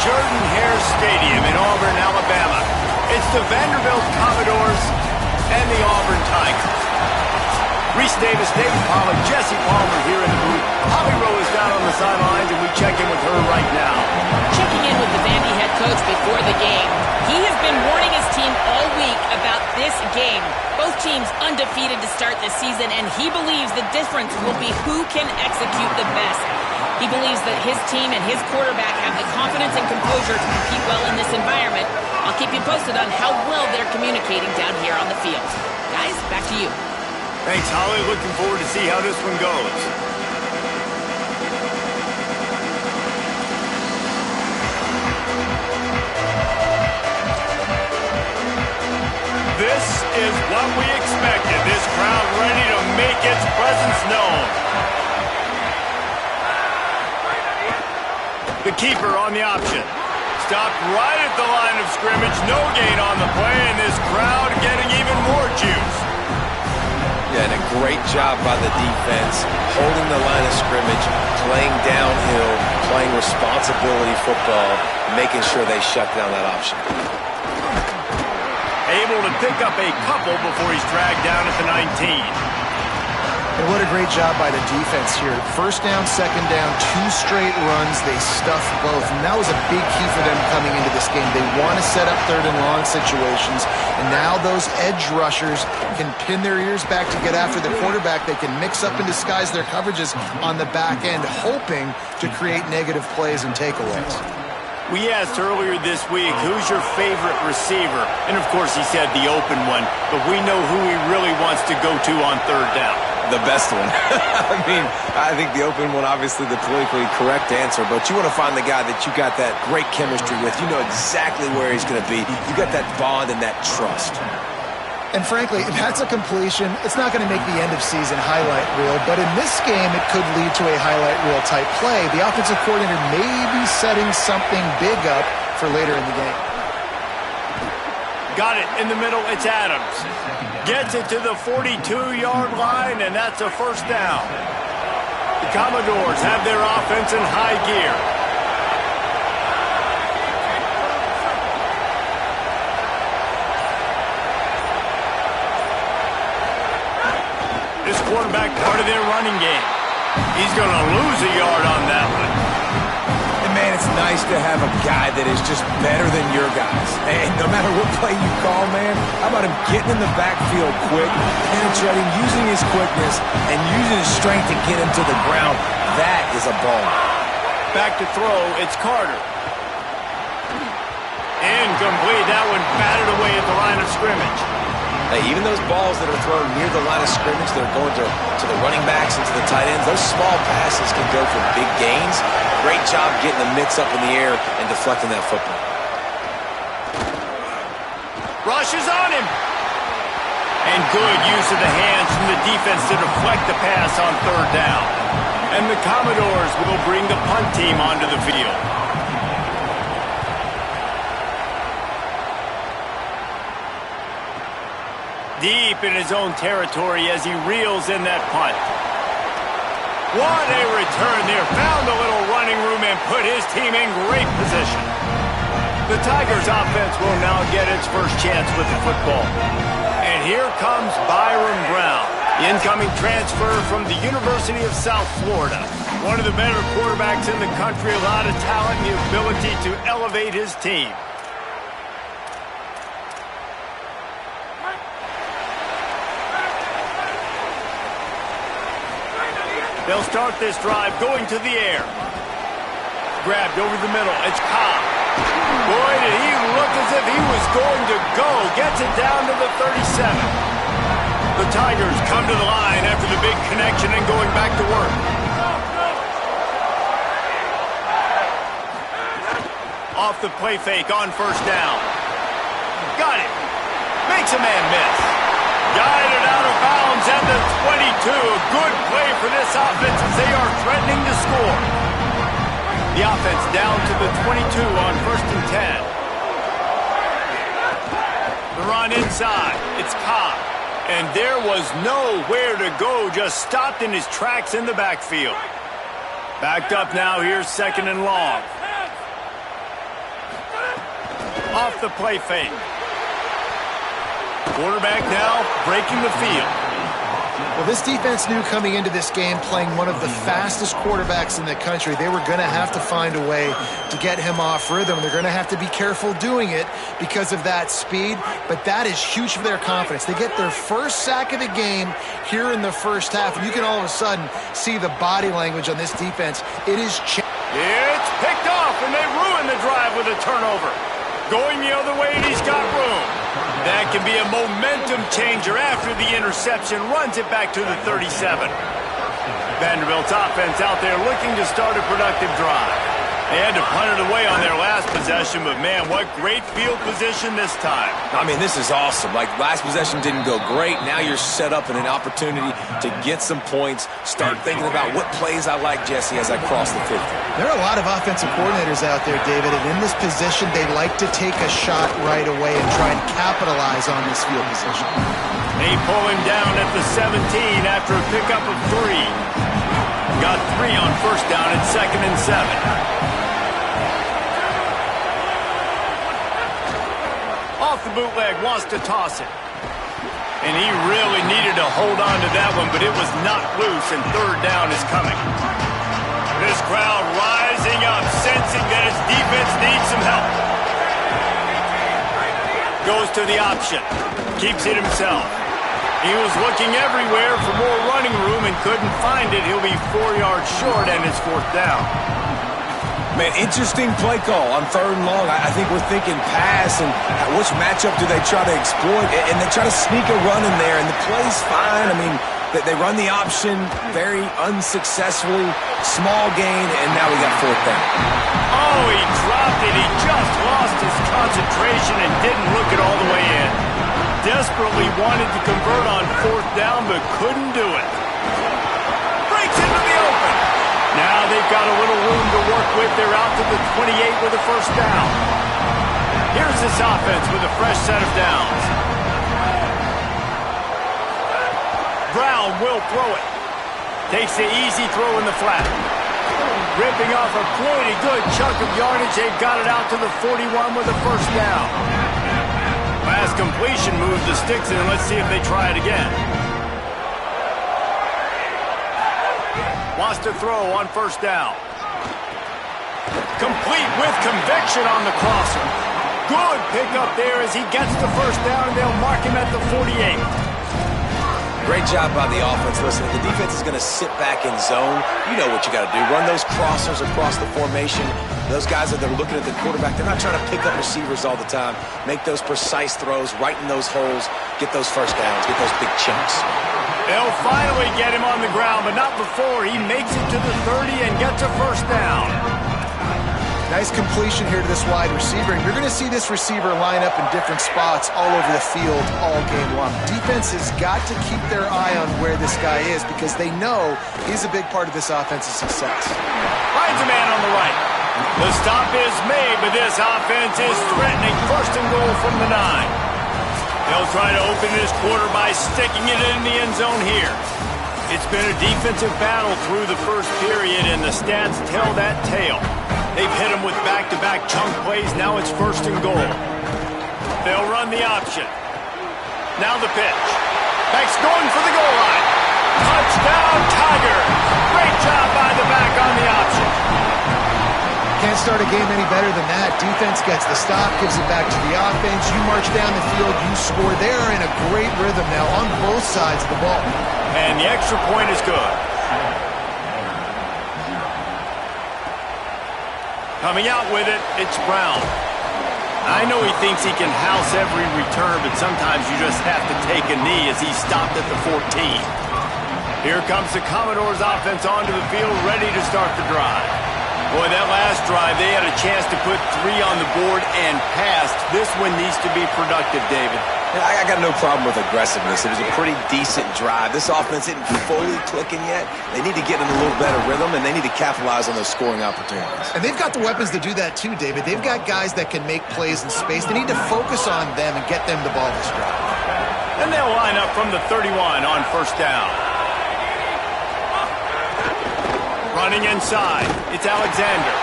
Jordan-Hare Stadium in Auburn, Alabama. It's the Vanderbilt Commodores and the Auburn Tigers. Reese Davis, David Pollack, Jesse Palmer here in the booth. Holly Rowe is down on the sidelines, and we check in with her right now. Checking in with the Vandy head coach before the game. He has been warning his team all week about this game. Both teams undefeated to start this season, and he believes the difference will be who can execute the best. He believes that his team and his quarterback have the confidence and composure to compete well in this environment. I'll keep you posted on how well they're communicating down here on the field. Guys, back to you. Thanks, Holly. Looking forward to see how this one goes. This is what we expected. This crowd ready to make its presence known. The keeper on the option. Stopped right at the line of scrimmage. No gain on the play, and this crowd getting even more juice. Yeah, and a great job by the defense, holding the line of scrimmage, playing downhill, playing responsibility football, making sure they shut down that option. Able to pick up a couple before he's dragged down at the 19. And what a great job by the defense here. First down, second down, 2 straight runs. They stuffed both. And that was a big key for them coming into this game. They want to set up third and long situations. And now those edge rushers can pin their ears back to get after the quarterback. They can mix up and disguise their coverages on the back end, hoping to create negative plays and takeaways. We asked earlier this week, who's your favorite receiver? And, of course, he said the open one. But we know who he really wants to go to on third down. The best one. I mean, I think the open one, obviously the politically correct answer, but you want to find the guy that you got that great chemistry with. You know exactly where he's going to be. You got that bond and that trust. And frankly, if that's a completion, it's not going to make the end-of-season highlight reel, but in this game, it could lead to a highlight reel type play. The offensive coordinator may be setting something big up for later in the game. Got it in the middle. It's Adams. Gets it to the 42-yard line, and that's a first down. The Commodores have their offense in high gear. This quarterback part of their running game. He's going to lose a yard on that one. Man, it's nice to have a guy that is just better than your guys. And no matter what play you call, man, how about him getting in the backfield quick, penetrating, using his quickness, and using his strength to get him to the ground? That is a ball. Back to throw, it's Carter. Incomplete. That one batted away at the line of scrimmage. Hey, even those balls that are thrown near the line of scrimmage, that are going to the running backs and to the tight ends, those small passes can go for big gains. Great job getting the mitts up in the air and deflecting that football. Rush is on him. And good use of the hands from the defense to deflect the pass on third down. And the Commodores will bring the punt team onto the field. Deep in his own territory as he reels in that punt. What a return there. Found a little running room and put his team in great position. The Tigers offense will now get its first chance with the football. And here comes Byron Brown, the incoming transfer from the University of South Florida. One of the better quarterbacks in the country, a lot of talent and the ability to elevate his team. They'll start this drive going to the air. Grabbed over the middle. It's Cobb. Boy, did he look as if he was going to go. Gets it down to the 37. The Tigers come to the line after the big connection and going back to work. Off the play fake on first down. Got it. Makes a man miss. Guided out of bounds at the 22. Good play for this offense as they are threatening to score. The offense down to the 22 on 1st and 10. The run inside. It's Cobb. And there was nowhere to go. Just stopped in his tracks in the backfield. Backed up now. Here's 2nd and long. Off the play fake. Quarterback now breaking the field. Well, this defense knew coming into this game, playing one of the fastest quarterbacks in the country, they were going to have to find a way to get him off rhythm. They're going to have to be careful doing it because of that speed, but that is huge for their confidence. They get their first sack of the game here in the first half, and you can all of a sudden see the body language on this defense. It is It's picked off, and they ruin the drive with a turnover. Going the other way, and he's got room. That can be a momentum changer after the interception. Runs it back to the 37. Vanderbilt's offense out there looking to start a productive drive. They had to punt it away on their last possession, but man, what great field position this time. I mean, this is awesome. Like, last possession didn't go great. Now you're set up in an opportunity to get some points. Start thinking about what plays I like, Jesse, as I cross the 50. There are a lot of offensive coordinators out there, David, and in this position, they like to take a shot right away and try and capitalize on this field position. They pull him down at the 17 after a pickup of 3. Got 3 on first down at 2nd and 7. Off the bootleg, wants to toss it. And he really needed to hold on to that one, but it was not loose, and 3rd down is coming. This crowd rising up, sensing that its defense needs some help. Goes to the option. Keeps it himself. He was looking everywhere for more running room and couldn't find it. He'll be 4 yards short, and it's 4th down. Man, interesting play call on 3rd and long. I think we're thinking pass, and which matchup do they try to exploit? And they try to sneak a run in there, and the play's fine. I mean, they run the option very unsuccessfully, small gain, and now we got 4th down. Oh, he dropped it. He just lost his concentration and didn't look it all the way in. Desperately wanted to convert on 4th down, but couldn't do it. Breaks into the open. Now they've got a little room to work with. They're out to the 28 with a 1st down. Here's this offense with a fresh set of downs. Brown will throw it. Takes the easy throw in the flat. Ripping off a pretty good chunk of yardage. They've got it out to the 41 with a 1st down. Last completion moves the sticks in. Let's see if they try it again. Wants to throw on 1st down. Complete with conviction on the crosser. Good pickup there as he gets the 1st down, and they'll mark him at the 48. Great job by the offense. Listen, if the defense is going to sit back in zone, you know what you got to do. Run those crossers across the formation. Those guys that are looking at the quarterback, they're not trying to pick up receivers all the time. Make those precise throws, right in those holes, get those 1st downs, get those big chunks. They'll finally get him on the ground, but not before. He makes it to the 30 and gets a 1st down. Nice completion here to this wide receiver, and you're going to see this receiver line up in different spots all over the field all game long. Defense has got to keep their eye on where this guy is because they know he's a big part of this offense's success. Finds a man on the right. The stop is made, but this offense is threatening 1st and goal from the 9. They'll try to open this quarter by sticking it in the end zone here. It's been a defensive battle through the 1st period, and the stats tell that tale. They've hit him with back-to-back chunk plays. Now it's 1st and goal. They'll run the option. Now the pitch. Back's going for the goal line. Touchdown, Tiger. Great job by the back on the option. Can't start a game any better than that. Defense gets the stop, gives it back to the offense. You march down the field, you score. They are in a great rhythm now on both sides of the ball. And the extra point is good. Coming out with it, it's Brown. I know he thinks he can house every return, but sometimes you just have to take a knee as he stopped at the 14. Here comes the Commodores offense onto the field, ready to start the drive. Boy, that last drive, they had a chance to put 3 on the board and passed. This one needs to be productive, David. I got no problem with aggressiveness. It was a pretty decent drive. This offense isn't fully clicking yet. They need to get in a little better rhythm, and they need to capitalize on those scoring opportunities. And they've got the weapons to do that too, David. They've got guys that can make plays in space. They need to focus on them and get them the ball this drive. And they'll line up from the 31 on 1st down. Running inside, it's Alexander.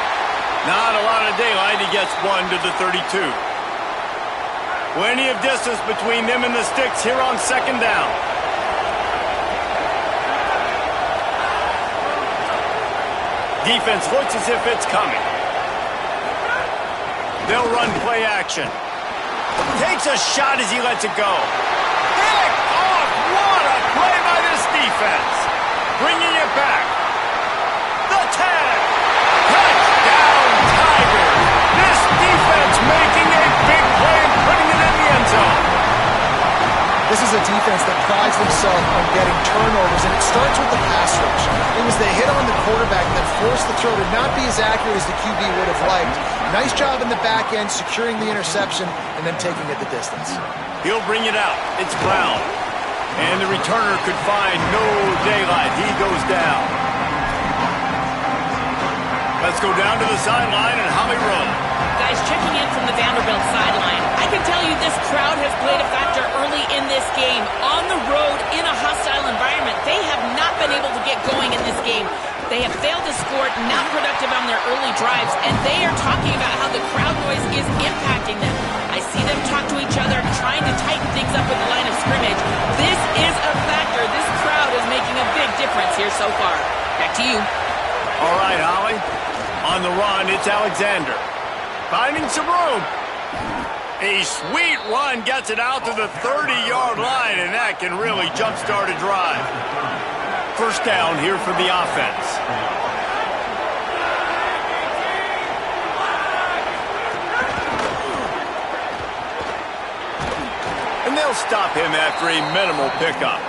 Not a lot of daylight. He gets 1 to the 32. Plenty of distance between them and the sticks here on second down. Defense looks as if it's coming. They'll run play action. Takes a shot as he lets it go. Pick off! What a play by this defense. Bringing it back. The tag. Touchdown, Tigers. This defense making a big play and putting it in the end zone. This is a defense that prides themselves on getting turnovers, and it starts with the pass rush. It was the hit on the quarterback that forced the throw to not be as accurate as the QB would have liked. Nice job in the back end, securing the interception, and then taking it the distance. He'll bring it out. It's Brown. And the returner could find no daylight. He goes down. Let's go down to the sideline and Holly Rowe. Guys, checking in from the Vanderbilt sideline. I can tell you this crowd has played a factor early in this game. On the road, in a hostile environment, they have not been able to get going in this game. They have failed to score, not productive on their early drives, and they are talking about how the crowd noise is impacting them. I see them talk to each other, trying to tighten things up with the line of scrimmage. This is a factor. This crowd is making a big difference here so far. Back to you. All right, Holly. On the run, it's Alexander. Finding some room. A sweet run gets it out to the 30-yard line, and that can really jumpstart a drive. First down here for the offense. And they'll stop him after a minimal pickup.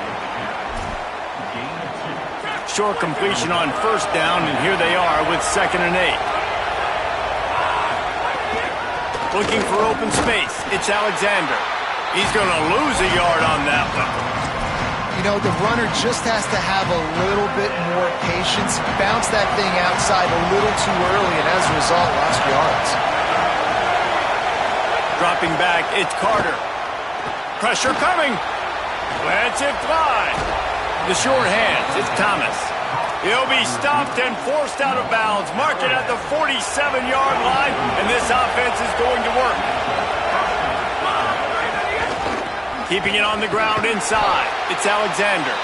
Short completion on first down, and here they are with 2nd and 8. Looking for open space. It's Alexander. He's going to lose a yard on that one. You know, the runner just has to have a little bit more patience, bounce that thing outside a little too early, and as a result, lost yards. Dropping back, it's Carter. Pressure coming. Lets it fly. The short hands, it's Thomas. He'll be stopped and forced out of bounds. Mark it at the 47-yard line, and this offense is going to work. Keeping it on the ground inside. It's Alexander.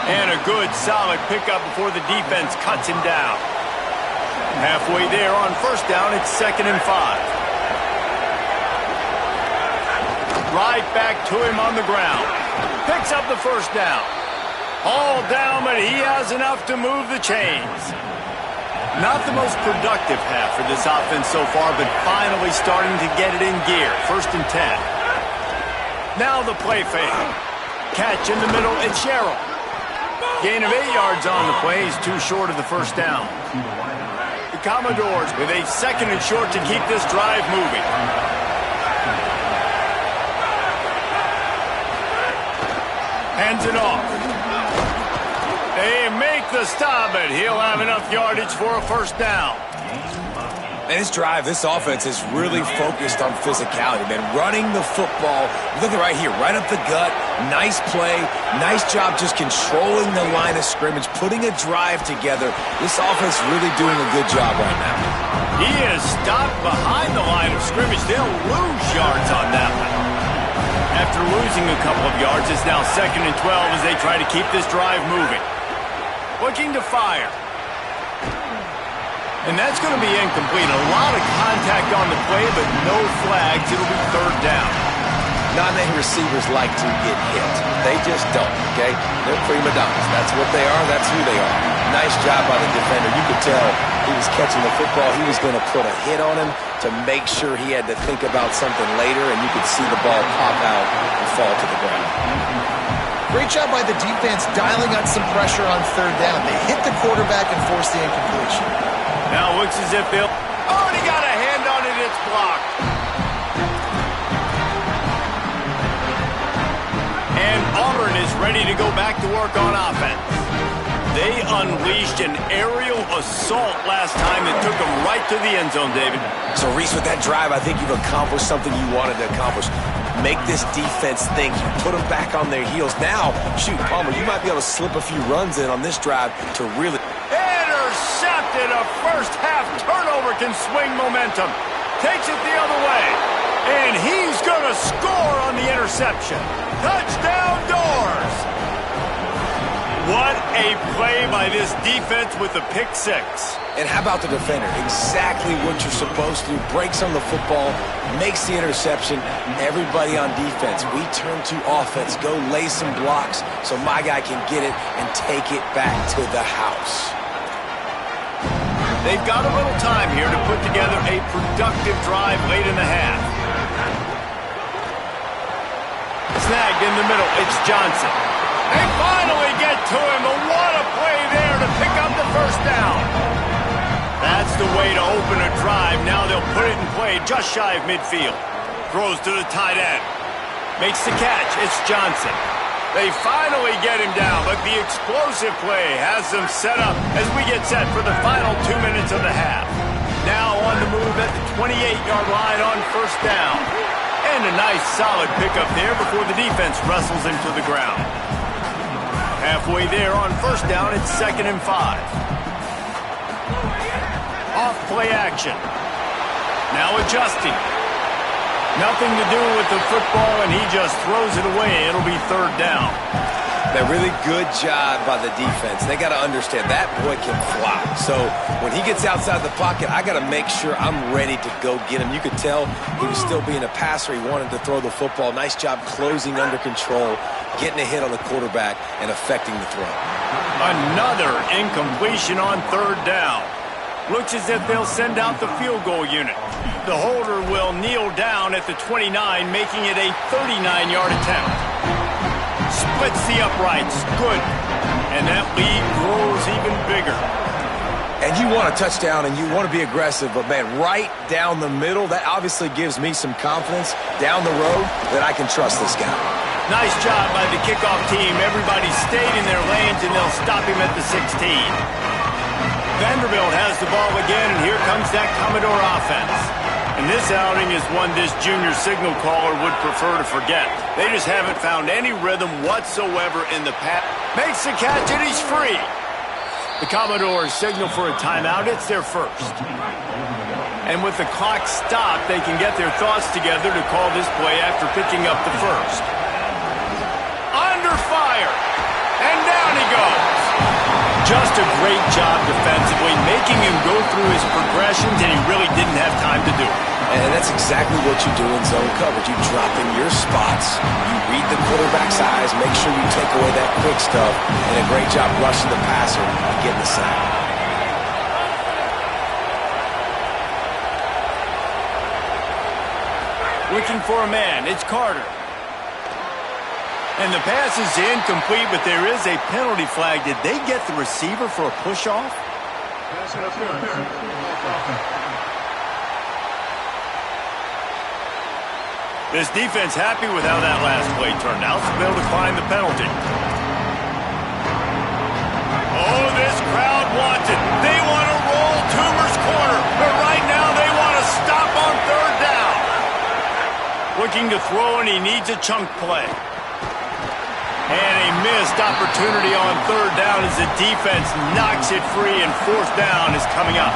And a good, solid pickup before the defense cuts him down. Halfway there on first down, it's 2nd and 5. Right back to him on the ground. Picks up the first down. All down, but he has enough to move the chains. Not the most productive half for this offense so far, but finally starting to get it in gear. 1st and 10. Now the play fake. Catch in the middle, it's Sherrill. Gain of 8 yards on the play. He's too short of the first down. The Commodores with a 2nd and short to keep this drive moving. Hands it off. They make the stop, but he'll have enough yardage for a first down. And this drive, this offense is really focused on physicality, man. Running the football. Look at right here, right up the gut. Nice play. Nice job just controlling the line of scrimmage, putting a drive together. This offense really doing a good job right now. He is stopped behind the line of scrimmage. They'll lose yards on that one. After losing a couple of yards, it's now 2nd and 12 as they try to keep this drive moving. Looking to fire. And that's going to be incomplete. A lot of contact on the play, but no flags. It'll be 3rd down. Not many receivers like to get hit. They just don't, okay? They're prima donnas. That's what they are. That's who they are. Nice job by the defender. You could tell he was catching the football. He was going to put a hit on him to make sure he had to think about something later, and you could see the ball pop out and fall to the ground. Great job by the defense dialing up some pressure on 3rd down. They hit the quarterback and forced the incompletion. Now looks as if they'll... Oh, and he got a hand on it. It's blocked. And Auburn is ready to go back to work on offense. They unleashed an aerial assault last time that took them right to the end zone, David. So, Reese, with that drive, I think you've accomplished something you wanted to accomplish. Make this defense think. You put them back on their heels. Now, shoot, Palmer, you might be able to slip a few runs in on this drive to really... Intercepted. A first-half turnover can swing momentum. Takes it the other way. And he's going to score on the interception. Touchdown Doors! What a play by this defense with the pick six. And how about the defender? Exactly what you're supposed to do. Breaks on the football, makes the interception. Everybody on defense, we turn to offense. Go lay some blocks so my guy can get it and take it back to the house. They've got a little time here to put together a productive drive late in the half. Snagged in the middle, it's Johnson. They finally get to him, but what a play there to pick up the first down. That's the way to open a drive. Now they'll put it in play just shy of midfield. Throws to the tight end. Makes the catch, it's Johnson. They finally get him down, but the explosive play has them set up as we get set for the final 2 minutes of the half. Now on the move at the 28-yard line on first down. And a nice solid pickup there before the defense wrestles him to the ground. Halfway there on first down, it's 2nd and 5. Off play action. Now adjusting. Nothing to do with the football, and he just throws it away. It'll be 3rd down. A really good job by the defense. They got to understand that boy can fly. So when he gets outside the pocket, I got to make sure I'm ready to go get him. You could tell he was still being a passer. He wanted to throw the football. Nice job closing under control, getting a hit on the quarterback, and affecting the throw. Another incompletion on 3rd down. Looks as if they'll send out the field goal unit. The holder will kneel down at the 29, making it a 39-yard attempt. Splits the uprights. Good. And that lead grows even bigger. And you want a touchdown and you want to be aggressive, but, man, right down the middle, that obviously gives me some confidence down the road that I can trust this guy. Nice job by the kickoff team. Everybody stayed in their lanes, and they'll stop him at the 16. Vanderbilt has the ball again, and here comes that Commodore offense. And this outing is one this junior signal caller would prefer to forget. They just haven't found any rhythm whatsoever in the pass. Makes the catch, and he's free. The Commodores signal for a timeout. It's their first. And with the clock stopped, they can get their thoughts together to call this play after picking up the first. Under fire. And down he goes. Just a great job defensively, making him go through his progressions, and he really didn't have time to do it. And that's exactly what you do in zone coverage. You drop in your spots, you read the quarterback's eyes, make sure you take away that quick stuff, and a great job rushing the passer and getting the sack. Looking for a man, it's Carter. And the pass is incomplete, but there is a penalty flag. Did they get the receiver for a push-off? This defense happy with how that last play turned out, so they'll decline the penalty. Oh, this crowd wants it. They want to roll Toomer's corner, but right now they want to stop on 3rd down. Looking to throw, and he needs a chunk play. And a missed opportunity on 3rd down as the defense knocks it free, and 4th down is coming up.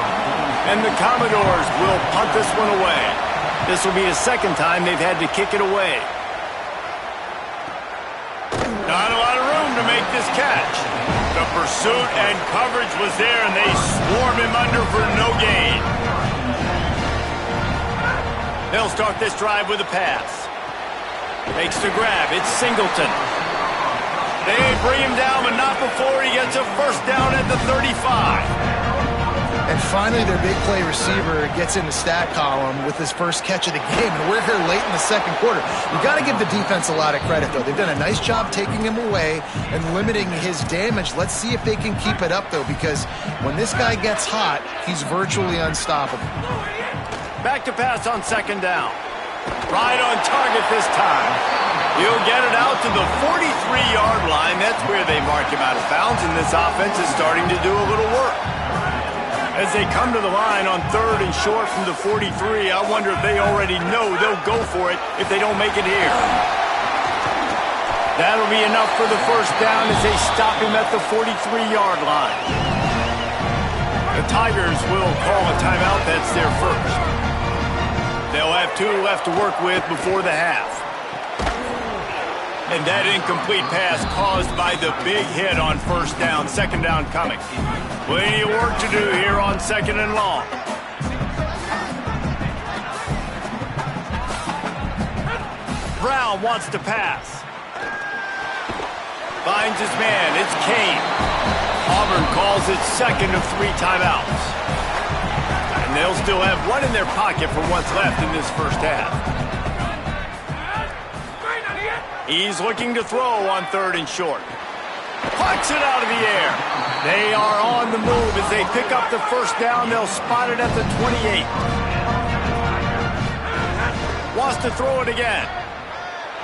And the Commodores will punt this one away. This will be the 2nd time they've had to kick it away. Not a lot of room to make this catch. The pursuit and coverage was there, and they swarm him under for no gain. They'll start this drive with a pass. Makes the grab. It's Singleton. They bring him down, but not before he gets a first down at the 35. And finally, their big play receiver gets in the stat column with his first catch of the game, and we're here late in the 2nd quarter. You got to give the defense a lot of credit, though. They've done a nice job taking him away and limiting his damage. Let's see if they can keep it up, though, because when this guy gets hot, he's virtually unstoppable. Back to pass on 2nd down. Right on target this time. He'll get it out to the 43-yard line. That's where they mark him out of bounds, and this offense is starting to do a little work. As they come to the line on 3rd and short from the 43, I wonder if they already know they'll go for it if they don't make it here. That'll be enough for the first down as they stop him at the 43-yard line. The Tigers will call a timeout. That's their first. They'll have 2 left to work with before the half. And that incomplete pass caused by the big hit on first down, second down coming. Plenty of work to do here on second and long. Brown wants to pass. Finds his man. It's Kane. Auburn calls it second of 3 timeouts. And they'll still have one in their pocket for what's left in this first half. He's looking to throw on 3rd and short. Pucks it out of the air. They are on the move as they pick up the first down. They'll spot it at the 28. Wants to throw it again.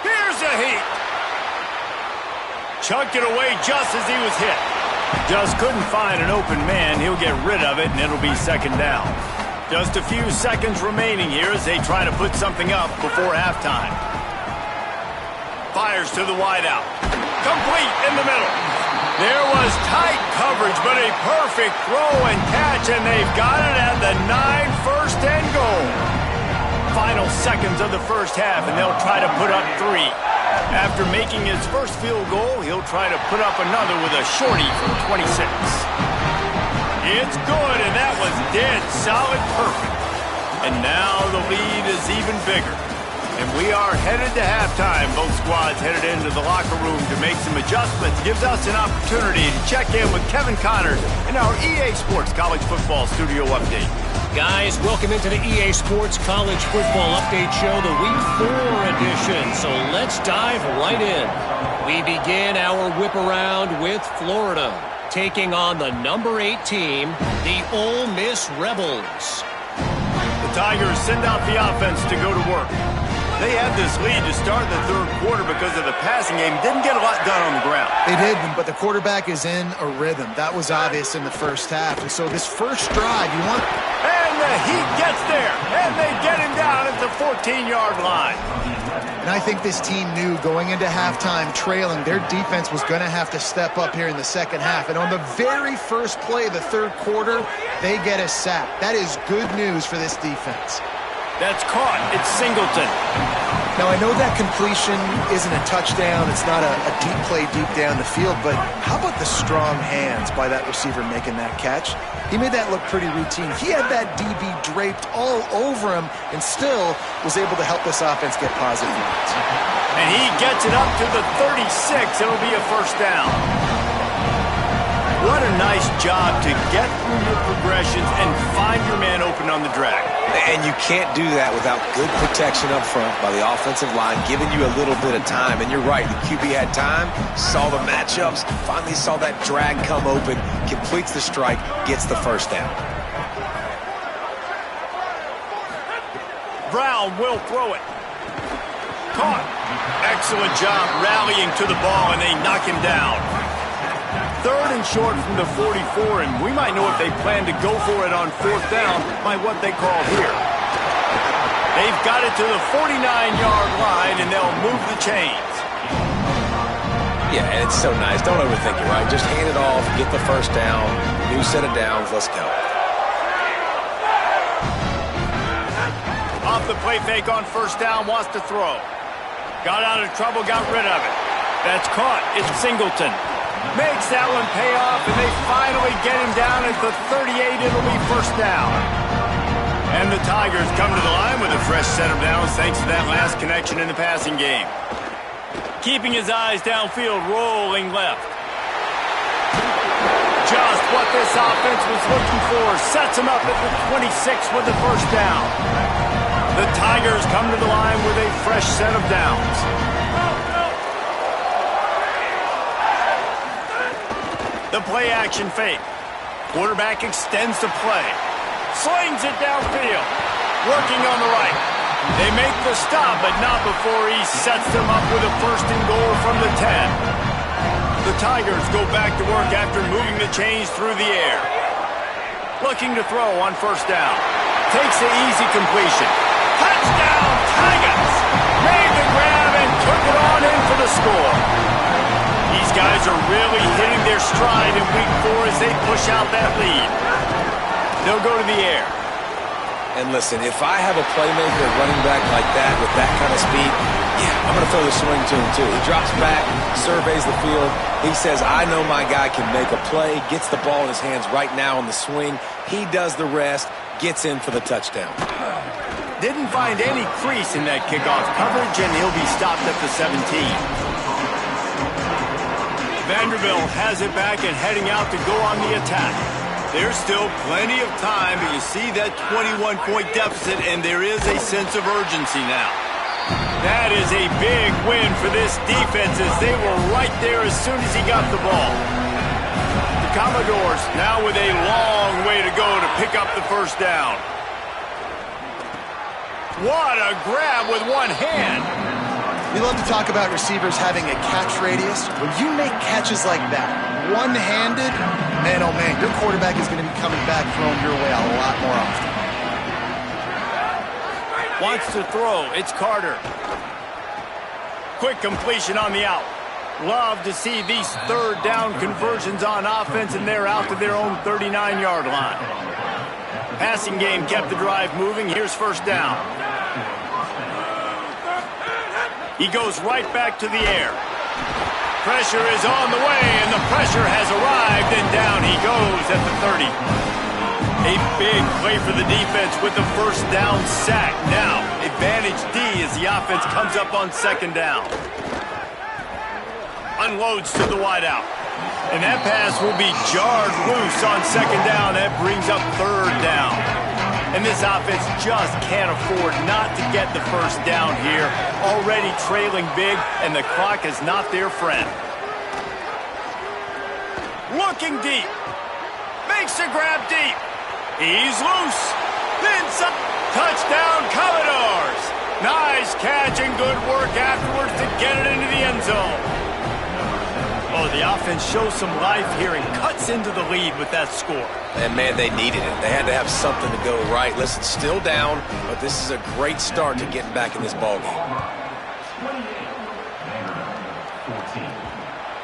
Here's a heat. Chucked it away just as he was hit. Just couldn't find an open man. He'll get rid of it, and it'll be second down. Just a few seconds remaining here as they try to put something up before halftime. Fires to the wideout. Complete in the middle. There was tight coverage, but a perfect throw and catch, and they've got it at the 9, first and goal. Final seconds of the first half, and they'll try to put up 3. After making his first field goal, he'll try to put up another with a shorty from 26. It's good, and that was dead solid perfect. And now the lead is even bigger. And we are headed to halftime. Both squads headed into the locker room to make some adjustments. Gives us an opportunity to check in with Kevin Connors in our EA Sports College Football Studio Update. Guys, welcome into the EA Sports College Football Update Show, the Week 4 edition. So let's dive right in. We begin our whip around with Florida, taking on the number 8 team, the Ole Miss Rebels. The Tigers send out the offense to go to work. They had this lead to start the 3rd quarter because of the passing game. Didn't get a lot done on the ground. They did, but the quarterback is in a rhythm. That was obvious in the first half. And so this first drive, you want... And the Heat gets there, and they get him down at the 14-yard line. And I think this team knew going into halftime trailing, their defense was going to have to step up here in the second half. And on the very first play of the 3rd quarter, they get a sack. That is good news for this defense. That's caught. It's Singleton. Now, I know that completion isn't a touchdown. It's not a deep play deep down the field, but how about the strong hands by that receiver making that catch? He made that look pretty routine. He had that DB draped all over him and still was able to help this offense get positive yards. And he gets it up to the 36. It'll be a first down. What a nice job to get through your progressions and find your man open on the drag. And you can't do that without good protection up front by the offensive line, giving you a little bit of time. And you're right, the QB had time, saw the matchups, finally saw that drag come open, completes the strike, gets the first down. Brown will throw it. Caught. Excellent job rallying to the ball, and they knock him down. 3rd and short from the 44, and we might know if they plan to go for it on 4th down by what they call here. They've got it to the 49-yard line, and they'll move the chains. Yeah, and it's so nice. Don't overthink it, right? Just hand it off, get the first down, new set of downs, let's go. Off the play fake on first down, wants to throw. Got out of trouble, got rid of it. That's caught. It's Singleton. Makes that one pay off, and they finally get him down at the 38. It'll be first down. And the Tigers come to the line with a fresh set of downs thanks to that last connection in the passing game. Keeping his eyes downfield, rolling left. Just what this offense was looking for. Sets him up at the 26 with the first down. The Tigers come to the line with a fresh set of downs. The play action fake. Quarterback extends the play. Slings it downfield. Working on the right. They make the stop, but not before he sets them up with a first and goal from the 10. The Tigers go back to work after moving the chains through the air. Looking to throw on first down. Takes the easy completion. Touchdown, Tigers! Made the grab and took it on in for the score. These guys are really hitting their stride in week 4 as they push out that lead. They'll go to the air. And listen, if I have a playmaker running back like that with that kind of speed, yeah, I'm going to throw the swing to him too. He drops back, surveys the field. He says, I know my guy can make a play, gets the ball in his hands right now on the swing. He does the rest, gets in for the touchdown. Didn't find any crease in that kickoff coverage, and he'll be stopped at the 17. Vanderbilt has it back and heading out to go on the attack. There's still plenty of time, but you see that 21-point deficit, and there is a sense of urgency now. That is a big win for this defense, as they were right there as soon as he got the ball. The Commodores now with a long way to go to pick up the first down. What a grab with one hand. We love to talk about receivers having a catch radius. When you make catches like that, one-handed, man, oh man, your quarterback is going to be coming back throwing your way a lot more often. Wants to throw. It's Carter. Quick completion on the out. Love to see these third down conversions on offense, and they're out to their own 39-yard line. Passing game kept the drive moving. Here's first down. He goes right back to the air. Pressure is on the way, and the pressure has arrived, and down he goes at the 30. A big play for the defense with the first down sack. Now, advantage D as the offense comes up on second down. Unloads to the wideout. And that pass will be jarred loose on second down. That brings up third down. And this offense just can't afford not to get the first down here. Already trailing big, and the clock is not their friend. Looking deep. Makes a grab deep. He's loose. Then some. Touchdown, Commodores. Nice catch and good work afterwards to get it into the end zone. Oh, the offense shows some life here and cuts into the lead with that score. And, man, they needed it. They had to have something to go right. Listen, still down, but this is a great start to getting back in this ballgame.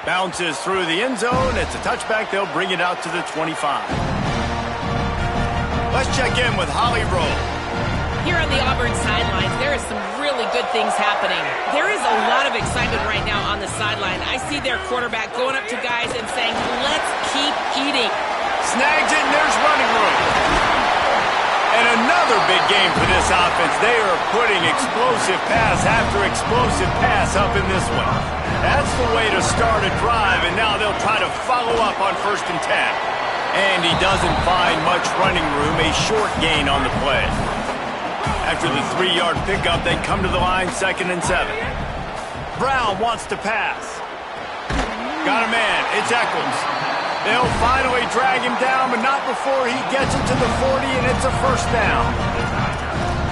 Bounces through the end zone. It's a touchback. They'll bring it out to the 25. Let's check in with Holly Rowe. Here on the Auburn sidelines, there is some really good things happening. There is a lot of excitement right now on the sideline. I see their quarterback going up to guys and saying, let's keep eating. Snags it, and there's running room. And another big game for this offense. They are putting explosive pass after explosive pass up in this one. That's the way to start a drive, and now they'll try to follow up on 1st and 10. And he doesn't find much running room, a short gain on the play. After the 3-yard pickup, they come to the line 2nd and 7. Brown wants to pass. Got a man. It's Eccles. They'll finally drag him down, but not before he gets it to the 40, and it's a first down.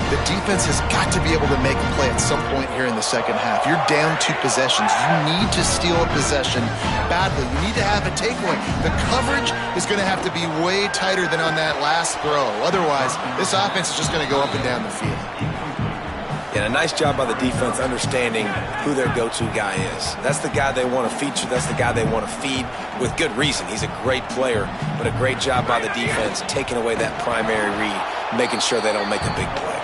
The defense has got to be able to make a play at some point here in the second half. You're down 2 possessions. You need to steal a possession badly. You need to have a takeaway. The coverage is going to have to be way tighter than on that last throw. Otherwise, this offense is just going to go up and down the field. And a nice job by the defense understanding who their go-to guy is. That's the guy they want to feature. That's the guy they want to feed with good reason. He's a great player, but a great job by the defense taking away that primary read, making sure they don't make a big play.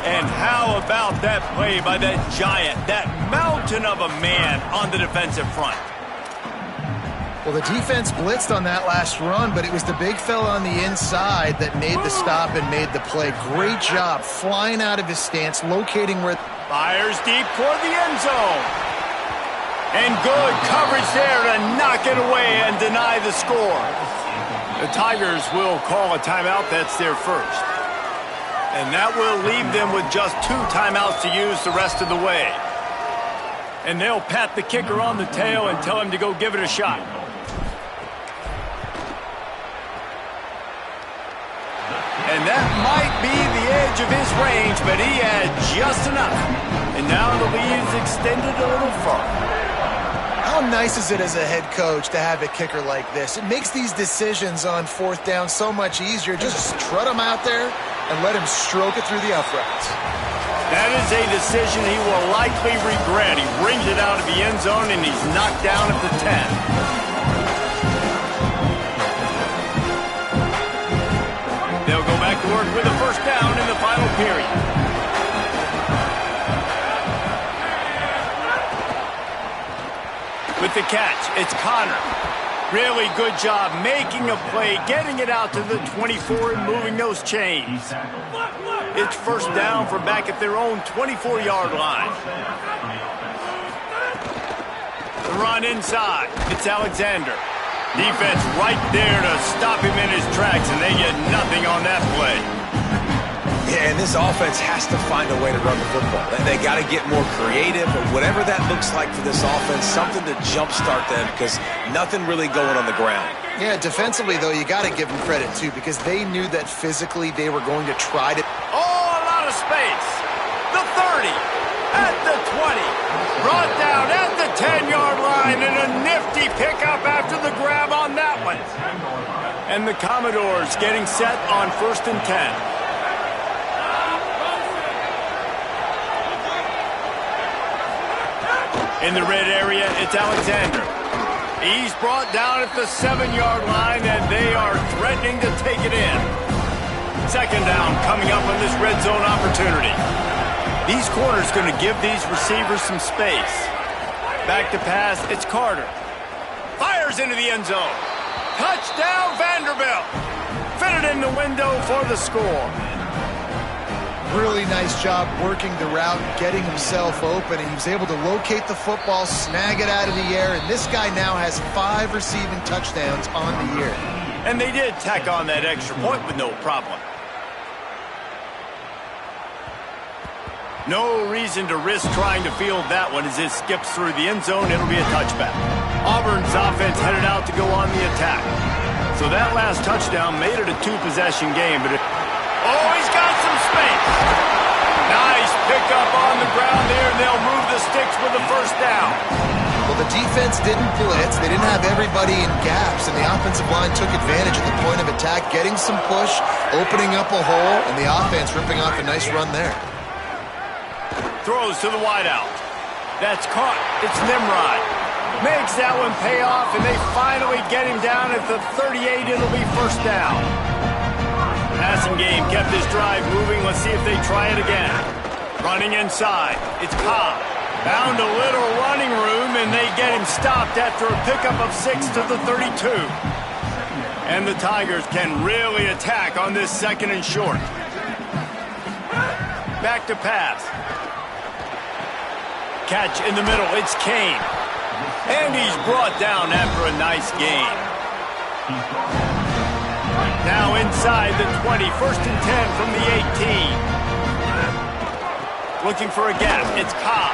And how about that play by that giant, that mountain of a man on the defensive front? Well, the defense blitzed on that last run, but it was the big fella on the inside that made the stop and made the play. Great job flying out of his stance, locating where... Fires deep toward the end zone. And good coverage there to knock it away and deny the score. The Tigers will call a timeout. That's their first. And that will leave them with just 2 timeouts to use the rest of the way. And they'll pat the kicker on the tail and tell him to go give it a shot. And that might be the edge of his range, but he had just enough. And now the lead is extended a little further. How nice is it as a head coach to have a kicker like this? It makes these decisions on 4th down so much easier. Just trot him out there and let him stroke it through the uprights. That is a decision he will likely regret. He brings it out of the end zone, and he's knocked down at the 10. They'll go back to work with a first down in the the catch. It's Connor. Really good job making a play, getting it out to the 24 and moving those chains. It's first down from back at their own 24-yard line. The run inside. It's Alexander. Defense right there to stop him in his tracks, and they get nothing on that play. Yeah, and this offense has to find a way to run the football. They got to get more creative, or whatever that looks like for this offense, something to jumpstart them, because nothing really going on the ground. Yeah, defensively, though, you got to give them credit, too, because they knew that physically they were going to try to... Oh, a lot of space. The 30, at the 20, brought down at the 10-yard line, and a nifty pickup after the grab on that one. And the Commodores getting set on 1st and 10. In the red area, it's Alexander. He's brought down at the 7-yard line, and they are threatening to take it in. Second down coming up on this red zone opportunity. These corners going to give these receivers some space. Back to pass, it's Carter. Fires into the end zone. Touchdown, Vanderbilt. Fitted in the window for the score. Really nice job working the route, getting himself open, and he was able to locate the football, snag it out of the air, and this guy now has 5 receiving touchdowns on the year. And they did tack on that extra point with no problem. No reason to risk trying to field that one as it skips through the end zone. It'll be a touchback. Auburn's offense headed out to go on the attack. So that last touchdown made it a 2-possession game, but oh, he's got some space. Nice pickup on the ground there, and they'll move the sticks with the first down. Well, the defense didn't blitz. They didn't have everybody in gaps, and the offensive line took advantage at the point of attack, getting some push, opening up a hole, and the offense ripping off a nice run there. Throws to the wideout. That's caught. It's Nimrod. Makes that one pay off, and they finally get him down at the 38. It'll be first down. Passing game kept this drive moving. Let's see if they try it again. Running inside. It's Cobb. Found a little running room, and they get him stopped after a pickup of 6 to the 32. And the Tigers can really attack on this 2nd and short. Back to pass. Catch in the middle. It's Kane. And he's brought down after a nice gain. Now inside the 20, 1st and 10 from the 18. Looking for a gap, it's Cobb.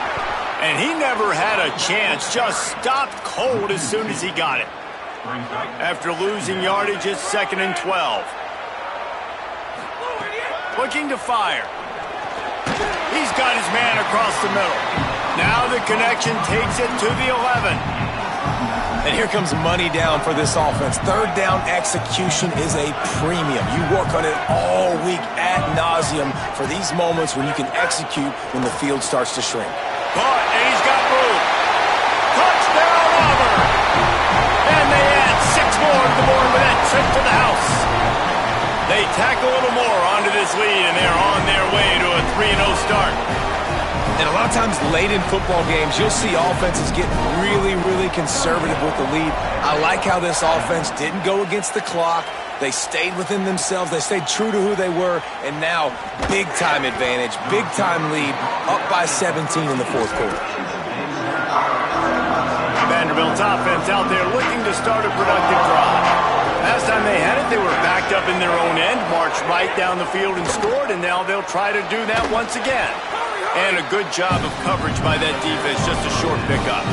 And he never had a chance, just stopped cold as soon as he got it. After losing yardage, it's 2nd and 12. Looking to fire. He's got his man across the middle. Now the connection takes it to the 11. And here comes money down for this offense. 3rd down execution is a premium. You work on it all week ad nauseum for these moments when you can execute when the field starts to shrink. Caught, and he's got room. Touchdown, Auburn! And they add 6 more to the board with that trip to the house. They tack a little more onto this lead, and they're on their way to a 3-0 start. And a lot of times late in football games, you'll see offenses get really, really conservative with the lead. I like how this offense didn't go against the clock. They stayed within themselves. They stayed true to who they were. And now, big-time advantage, big-time lead, up by 17 in the 4th quarter. Vanderbilt's offense out there looking to start a productive drive. Last time they had it, they were backed up in their own end, marched right down the field and scored, and now they'll try to do that once again. And a good job of coverage by that defense, just a short pickup.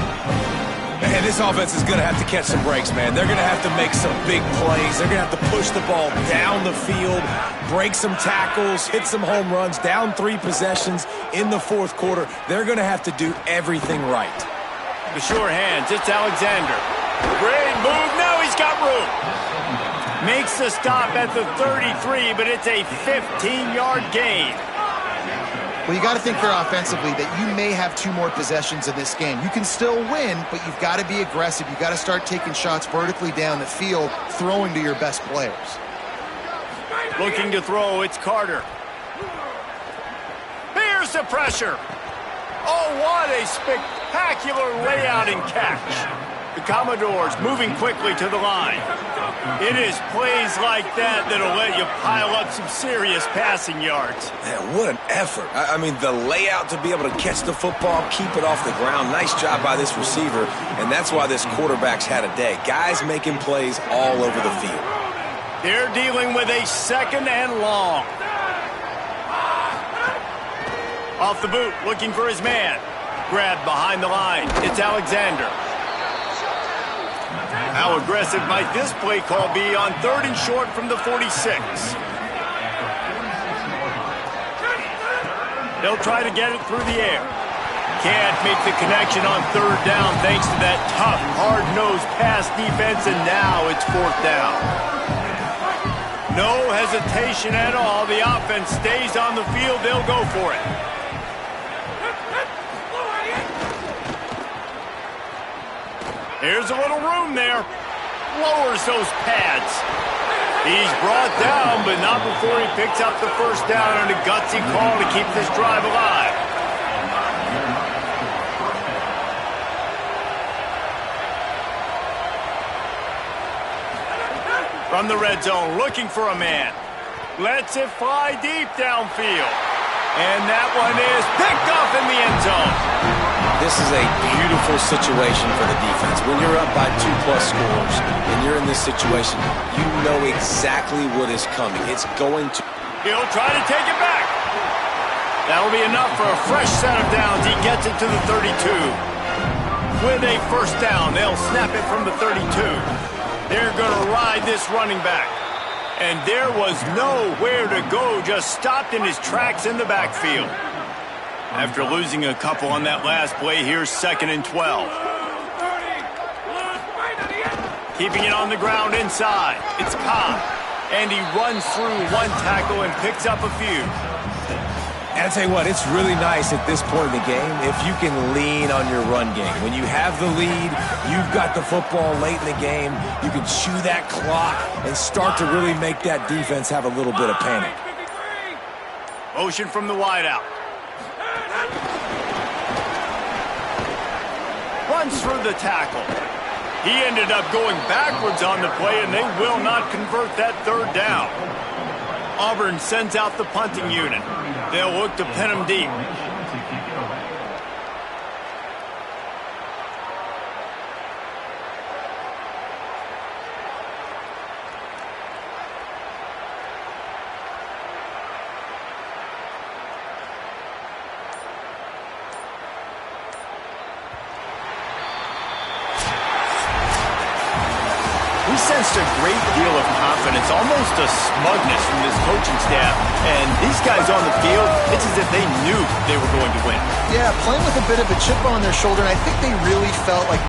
Man, this offense is going to have to catch some breaks, man. They're going to have to make some big plays. They're going to have to push the ball down the field, break some tackles, hit some home runs, down 3 possessions in the 4th quarter. They're going to have to do everything right. The sure hands, it's Alexander. Great move, now he's got room. Makes the stop at the 33, but it's a 15-yard gain. Well, you got to think here offensively that you may have 2 more possessions in this game. You can still win, but you've got to be aggressive. You've got to start taking shots vertically down the field, throwing to your best players. Looking to throw, it's Carter. Here's the pressure. Oh, what a spectacular layout and catch. The Commodores moving quickly to the line. It is plays like that that'll let you pile up some serious passing yards. Man, what an effort. I mean, the layout to be able to catch the football, keep it off the ground. Nice job by this receiver, and that's why this quarterback's had a day. Guys making plays all over the field. They're dealing with a 2nd and long. Off the boot, looking for his man. Grabbed behind the line. It's Alexander. How aggressive might this play call be on 3rd and short from the 46? They'll try to get it through the air. Can't make the connection on 3rd down thanks to that tough, hard-nosed pass defense, and now it's 4th down. No hesitation at all. The offense stays on the field. They'll go for it. Here's a little room there. Lowers those pads. He's brought down, but not before he picks up the 1st down on a gutsy call to keep this drive alive. From the red zone, looking for a man. Lets it fly deep downfield. And that one is picked off in the end zone. This is a beautiful situation for the defense. When you're up by 2+ scores and you're in this situation, you know exactly what is coming. It's going to... He'll try to take it back. That'll be enough for a fresh set of downs. He gets it to the 32. With a 1st down, they'll snap it from the 32. They're going to ride this running back. And there was nowhere to go, just stopped in his tracks in the backfield. After losing a couple on that last play, here's 2nd and 12. Keeping it on the ground inside. It's Cobb. And he runs through one tackle and picks up a few. And I'll tell you what, it's really nice at this point in the game if you can lean on your run game. When you have the lead, you've got the football late in the game, you can chew that clock and start to really make that defense have a little bit of panic. Motion from the wideout. Runs through the tackle. He ended up going backwards on the play, and they will not convert that 3rd down. Auburn sends out the punting unit. They'll look to pin him deep. We sensed a great deal of confidence, almost a smugness from this coaching staff. And these guys on the field, it's as if they knew they were going to win. Yeah, playing with a bit of a chip on their shoulder, and I think they really felt like